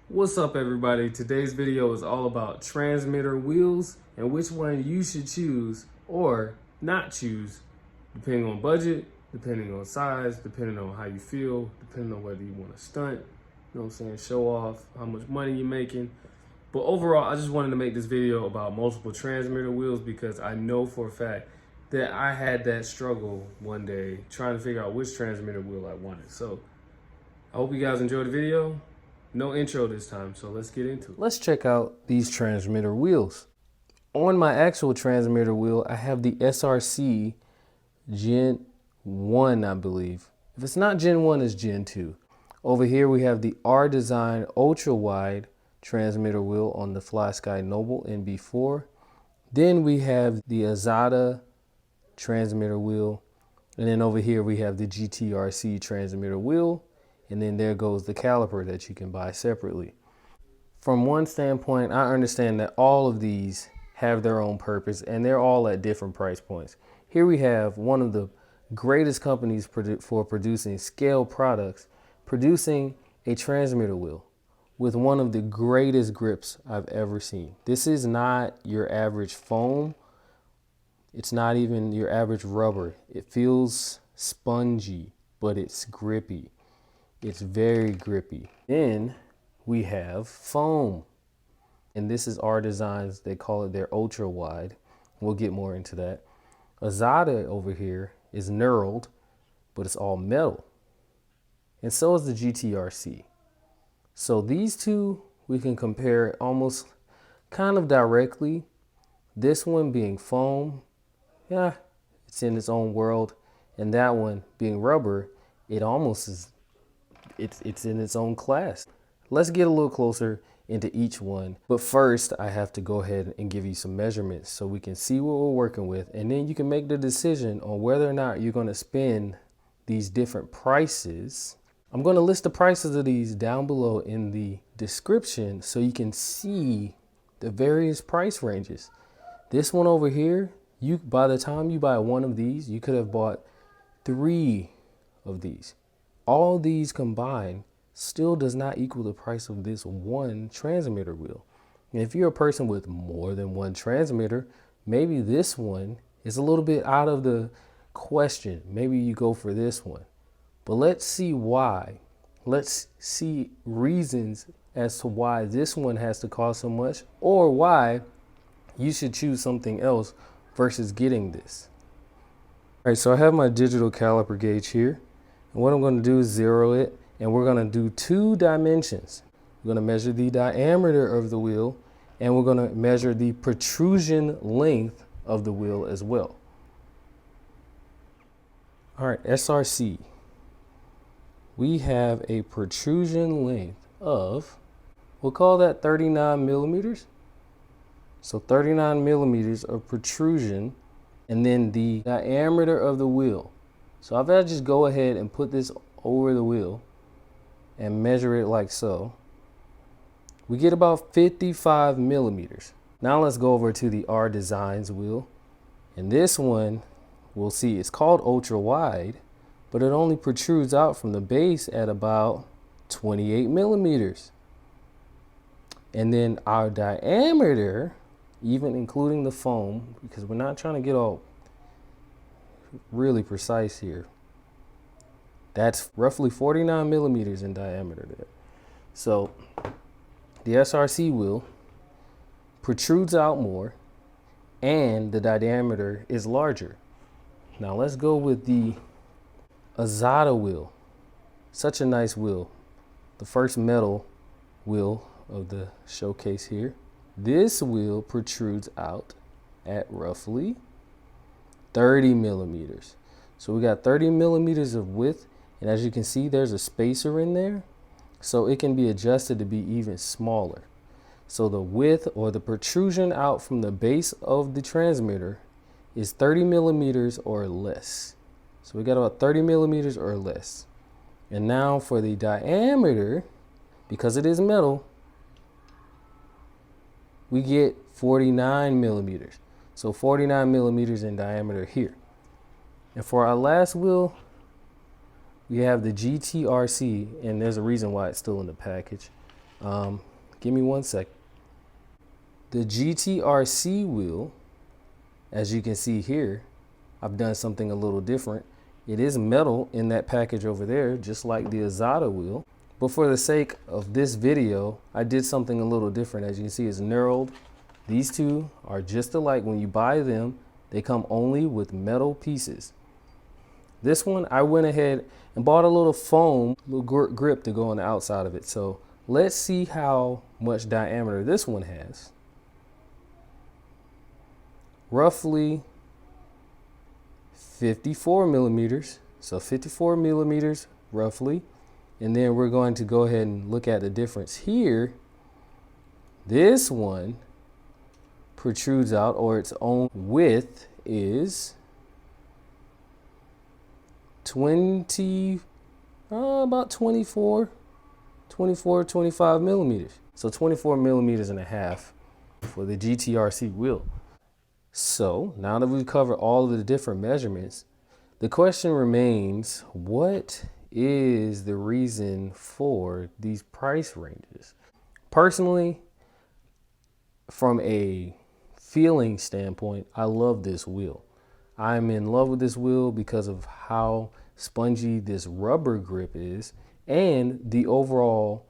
What's up everybody? Today's video is all about transmitter wheels and which one you should choose or not choose depending on budget, depending on size, depending on how you feel, depending on whether you want to stunt, you know what I'm saying, show off how much money you're making. But overall, I just wanted to make this video about multiple transmitter wheels because I know for a fact that I had that struggle one day trying to figure out which transmitter wheel I wanted. So I hope you guys enjoyed the video. No intro this time, so let's get into it. Let's check out these transmitter wheels. On my actual transmitter wheel, I have the SRC Gen 1, I believe. If it's not Gen 1, it's Gen 2. Over here, we have the R Design Ultra Wide transmitter wheel on the FlySky Noble NB4. Then we have the Azada transmitter wheel. And then over here, we have the Gtrc transmitter wheel. And then there goes the caliper that you can buy separately. From one standpoint, I understand that all of these have their own purpose and they're all at different price points. Here we have one of the greatest companies for producing scale products, producing a transmitter wheel with one of the greatest grips I've ever seen. This is not your average foam. It's not even your average rubber. It feels spongy, but it's grippy. It's very grippy. Then we have foam. And this is our designs. They call it their ultra wide. We'll get more into that. Azada over here is knurled, but it's all metal. And so is the Gtrc. So these two we can compare almost kind of directly. This one being foam, yeah, it's in its own world. And that one being rubber, it almost is it's in its own class. Let's get a little closer into each one. But first, I have to go ahead and give you some measurements so we can see what we're working with. And then you can make the decision on whether or not you're going to spend these different prices. I'm going to list the prices of these down below in the description so you can see the various price ranges. This one over here, by the time you buy one of these, you could have bought 3 of these. All these combined still does not equal the price of this one transmitter wheel. And if you're a person with more than one transmitter, maybe this one is a little bit out of the question. Maybe you go for this one. But let's see why. Let's see reasons as to why this one has to cost so much or why you should choose something else versus getting this. All right, so I have my digital caliper gauge here. And what I'm going to do is zero it, and we're going to do 2 dimensions. We're going to measure the diameter of the wheel, and we're going to measure the protrusion length of the wheel as well. All right, SRC. We have a protrusion length of, we'll call that 39 millimeters. So 39 millimeters of protrusion, and then the diameter of the wheel. So if I just go ahead and put this over the wheel and measure it like so, we get about 55 millimeters. Now let's go over to the R Designs wheel. And this one, we'll see it's called ultra wide, but it only protrudes out from the base at about 28 millimeters. And then our diameter, even including the foam, because we're not trying to get all really precise here, that's roughly 49 millimeters in diameter there. So the SRC wheel protrudes out more and the diameter is larger. Now let's go with the Azada wheel. Such a nice wheel. The first metal wheel of the showcase here. This wheel protrudes out at roughly 30 millimeters. So we got 30 millimeters of width, and as you can see, there's a spacer in there, so it can be adjusted to be even smaller. So the width or the protrusion out from the base of the transmitter is 30 millimeters or less. So we got about 30 millimeters or less. And now for the diameter, because it is metal, we get 49 millimeters. So 49 millimeters in diameter here. And for our last wheel, we have the Gtrc, and there's a reason why it's still in the package. Give me 1 sec. The Gtrc wheel, as you can see here, I've done something a little different. It is metal in that package over there, just like the Azada wheel. But for the sake of this video, I did something a little different. As you can see, it's knurled. These two are just alike. When you buy them, they come only with metal pieces. This one, I went ahead and bought a little foam, little grip to go on the outside of it. So let's see how much diameter this one has. Roughly 54 millimeters. So 54 millimeters roughly. And then we're going to go ahead and look at the difference here. This one protrudes out, or its own width is about 24, 25 millimeters. So 24 millimeters and a half for the Gtrc wheel. So now that we've covered all of the different measurements, the question remains, what is the reason for these price ranges? Personally, from a feeling standpoint, I love this wheel. I'm in love with this wheel because of how spongy this rubber grip is and the overall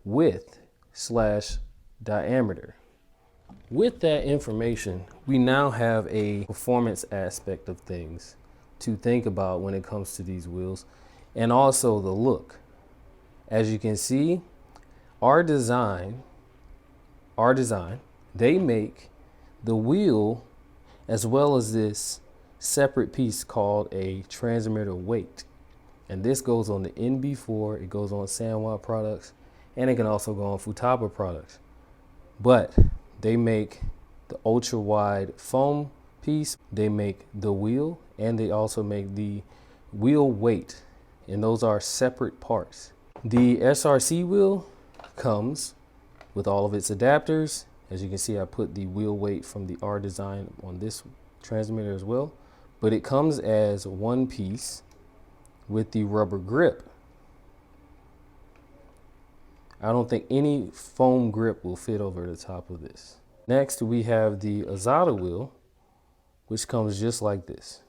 width / diameter. With that information, we now have a performance aspect of things to think about when it comes to these wheels, and also the look. As you can see, our design, they make the wheel as well as this separate piece called a transmitter weight. And this goes on the NB4, it goes on Sanwa products, and it can also go on Futaba products. But they make the ultra wide foam piece, they make the wheel, and they also make the wheel weight. And those are separate parts. The SRC wheel comes with all of its adapters. As you can see, I put the wheel weight from the R design on this transmitter as well. But it comes as one piece with the rubber grip. I don't think any foam grip will fit over the top of this. Next, we have the Azada wheel, which comes just like this.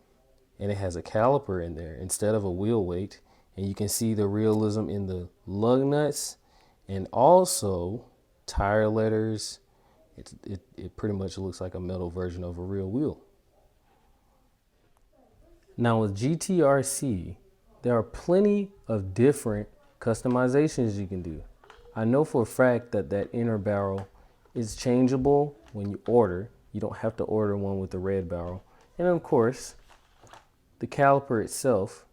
And it has a caliper in there instead of a wheel weight. And you can see the realism in the lug nuts and also tire letters. It pretty much looks like a metal version of a real wheel. Now with Gtrc, there are plenty of different customizations you can do. I know for a fact that that inner barrel is changeable when you order. You don't have to order one with the red barrel. And of course, the caliper itself,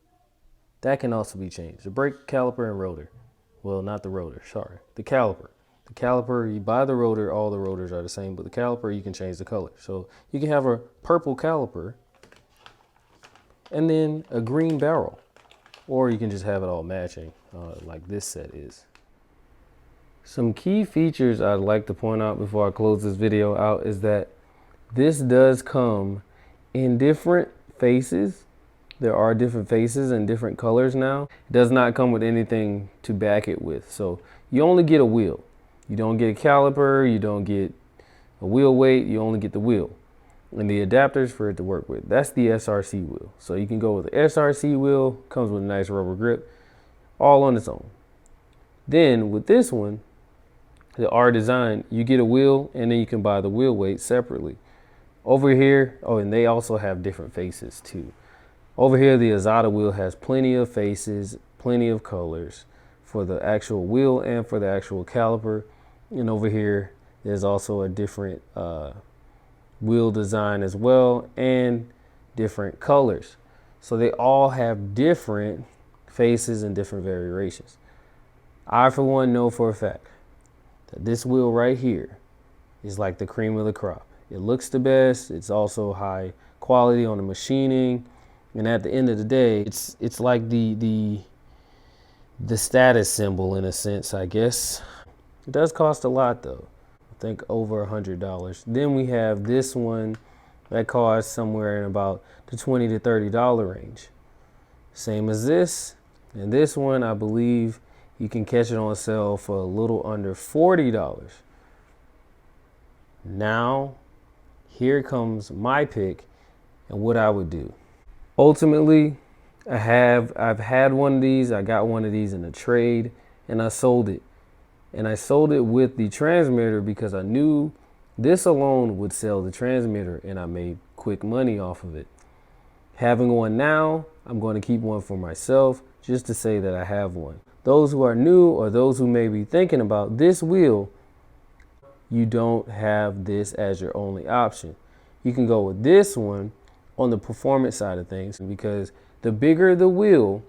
that can also be changed. The brake caliper and rotor. Well, not the rotor, sorry. The caliper. The caliper, you buy the rotor, all the rotors are the same, but the caliper, you can change the color. So you can have a purple caliper and then a green barrel. Or you can just have it all matching, like this set is. Some key features I'd like to point out before I close this video out is that this does come in different faces. There are different faces and different colors now. It does not come with anything to back it with. So you only get a wheel. You don't get a caliper, you don't get a wheel weight, you only get the wheel and the adapters for it to work with. That's the SRC wheel. So you can go with the SRC wheel, comes with a nice rubber grip, all on its own. Then with this one, the R design, you get a wheel and then you can buy the wheel weight separately. Over here, oh, and they also have different faces too. Over here, the Azada wheel has plenty of faces, plenty of colors for the actual wheel and for the actual caliper. And over here, there's also a different wheel design as well and different colors. So they all have different faces and different variations. I, for one, know for a fact that this wheel right here is like the cream of the crop. It looks the best. It's also high quality on the machining. And at the end of the day, it's like the status symbol in a sense, I guess. It does cost a lot though. I think over $100. Then we have this one that costs somewhere in about the $20 to $30 range. Same as this. And this one, I believe, you can catch it on sale for a little under $40. Now, here comes my pick and what I would do. Ultimately, I've had one of these. I got one of these in a trade and I sold it. And I sold it with the transmitter because I knew this alone would sell the transmitter and I made quick money off of it. Having one now, I'm going to keep one for myself just to say that I have one. Those who are new or those who may be thinking about this wheel, you don't have this as your only option. You can go with this one on the performance side of things because the bigger the wheel,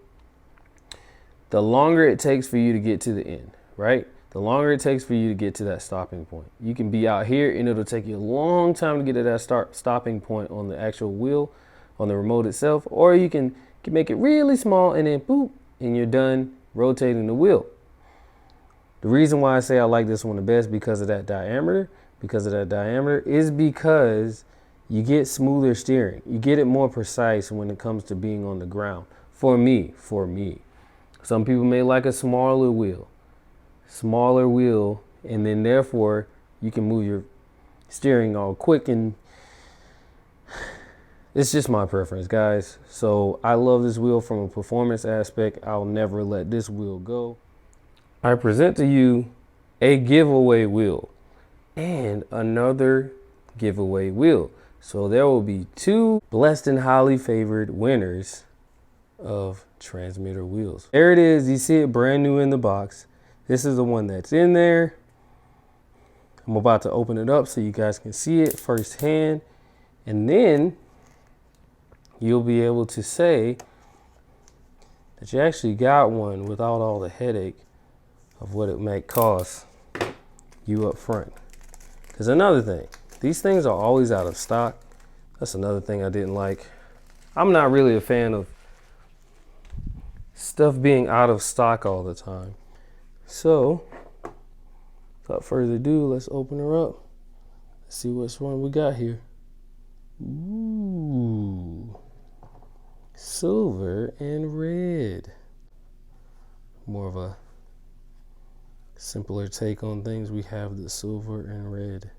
the longer it takes for you to get to the end, right? The longer it takes for you to get to that stopping point. You can be out here and it'll take you a long time to get to that stopping point on the actual wheel, on the remote itself, or you can make it really small and then boop, and you're done rotating the wheel. The reason why I say I like this one the best because of that diameter, is because you get smoother steering. You get it more precise when it comes to being on the ground. For me. Some people may like a smaller wheel, and then therefore you can move your steering all quick, and it's just my preference, guys. So I love this wheel from a performance aspect. I'll never let this wheel go. I present to you a giveaway wheel and another giveaway wheel. So there will be two blessed and highly favored winners of transmitter wheels. There it is. You see it brand new in the box. This is the one that's in there. I'm about to open it up so you guys can see it firsthand. And then you'll be able to say that you actually got one without all the headache of what it might cost you up front. Because another thing, these things are always out of stock. That's another thing I didn't like. I'm not really a fan of stuff being out of stock all the time. So, without further ado, let's open her up. Let's see which one we got here. Ooh, silver and red. More of a simpler take on things. We have the silver and red.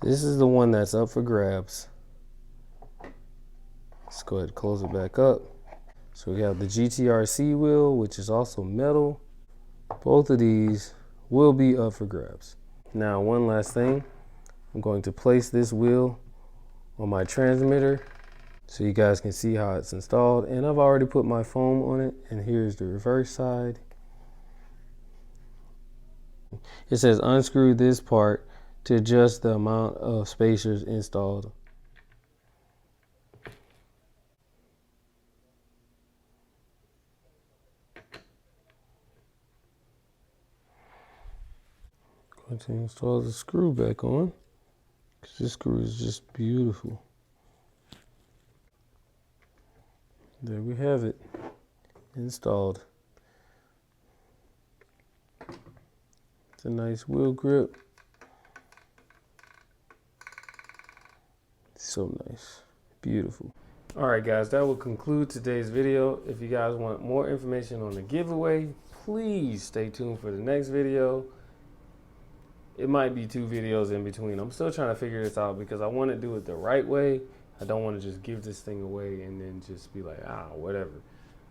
This is the one that's up for grabs. Let's go ahead and close it back up. So we have the Gtrc wheel, which is also metal. Both of these will be up for grabs. Now, one last thing. I'm going to place this wheel on my transmitter so you guys can see how it's installed. And I've already put my foam on it. And here's the reverse side. It says unscrew this part to adjust the amount of spacers installed. Going to install the screw back on because this screw is just beautiful. There we have it, installed. It's a nice wheel grip. So nice, beautiful. All right, guys, that will conclude today's video. If you guys want more information on the giveaway, please stay tuned for the next video. It might be 2 videos in between. I'm still trying to figure this out because I want to do it the right way. I don't want to just give this thing away and then just be like, whatever.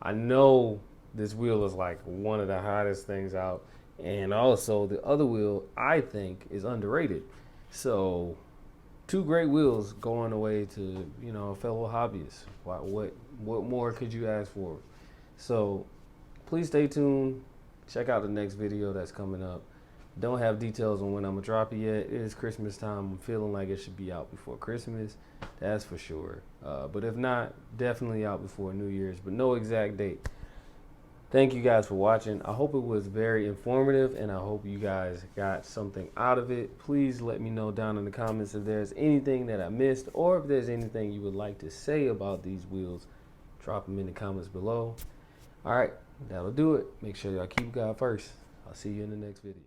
I know this wheel is like one of the hottest things out. And also the other wheel, I think, is underrated. So 2 great wheels going away to, you know, fellow hobbyists. What more could you ask for? So please stay tuned. Check out the next video that's coming up. Don't have details on when I'm gonna drop it yet. It is Christmas time. I'm feeling like it should be out before Christmas. That's for sure. But if not, definitely out before New Year's, but no exact date. Thank you guys for watching. I hope it was very informative and I hope you guys got something out of it. Please let me know down in the comments if there's anything that I missed or if there's anything you would like to say about these wheels. Drop them in the comments below. All right, that'll do it. Make sure y'all keep God first. I'll see you in the next video.